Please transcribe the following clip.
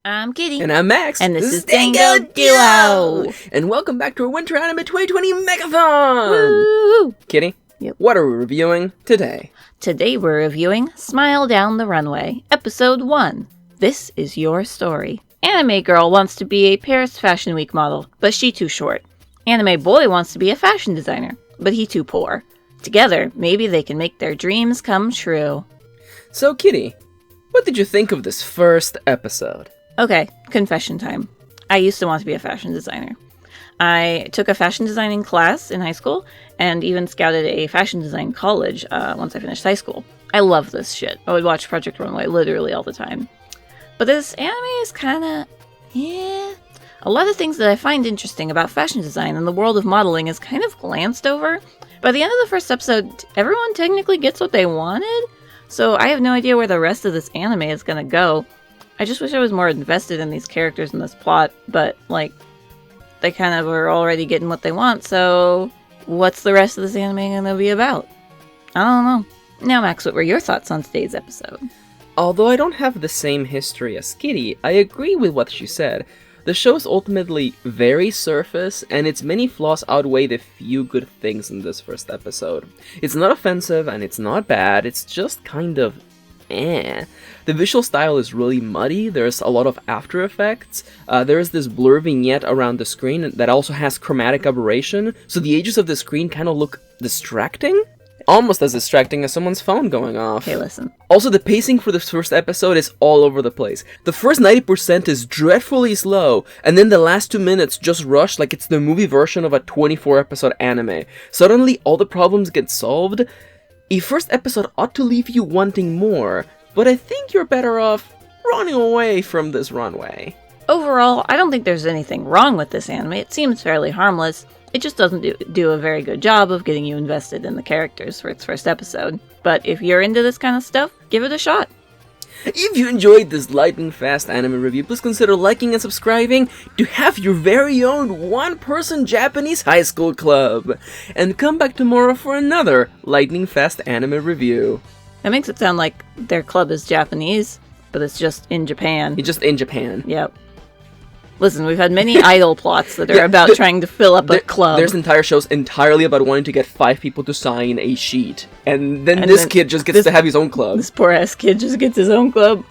I'm Kitty. And I'm Max. And this is Dango Duo. And welcome back to our Winter Anime 2020 Megathon! Woo! Kitty, Yep. What are we reviewing today? Today we're reviewing Smile Down the Runway, Episode 1. This is your story. Anime girl wants to be a Paris Fashion Week model, but she too short. Anime boy wants to be a fashion designer, but he too poor. Together, maybe they can make their dreams come true. So, Kitty, what did you think of this first episode? Okay, confession time. I used to want to be a fashion designer. I took a fashion designing class in high school and even scouted a fashion design college once I finished high school. I love this shit. I would watch Project Runway literally all the time. But this anime is kinda... A lot of things that I find interesting about fashion design and the world of modeling is kind of glanced over. By the end of the first episode, everyone technically gets what they wanted, so I have no idea where the rest of this anime is gonna go. I just wish I was more invested in these characters and this plot, but, like, they kind of are already getting what they want, so what's the rest of this anime gonna be about? I don't know. Now, Max, what were your thoughts on today's episode? Although I don't have the same history as Kitty, I agree with what she said. The show is ultimately very surface, and its many flaws outweigh the few good things in this first episode. It's not offensive, and it's not bad, it's just kind of eh. The visual style is really muddy, there's a lot of after effects, there's this blur vignette around the screen that also has chromatic aberration, so the edges of the screen kind of look distracting? Almost as distracting as someone's phone going off. Okay, listen. Also, the pacing for this first episode is all over the place. The first 90% is dreadfully slow, and then the last 2 minutes just rush like it's the movie version of a 24-episode anime. Suddenly, all the problems get solved. A first episode ought to leave you wanting more, but I think you're better off running away from this runway. Overall, I don't think there's anything wrong with this anime. It seems fairly harmless. It just doesn't do a very good job of getting you invested in the characters for its first episode. But if you're into this kind of stuff, give it a shot. If you enjoyed this lightning fast anime review, please consider liking and subscribing to have your very own one-person Japanese high school club. And come back tomorrow for another lightning fast anime review. That makes it sound like their club is Japanese, but it's just in Japan. It's just in Japan. Yep. Listen, we've had many idol plots that are about trying to fill up a club. There's entire shows entirely about wanting to get 5 people to sign a sheet. And then this kid just gets to have his own club. This poor ass kid just gets his own club.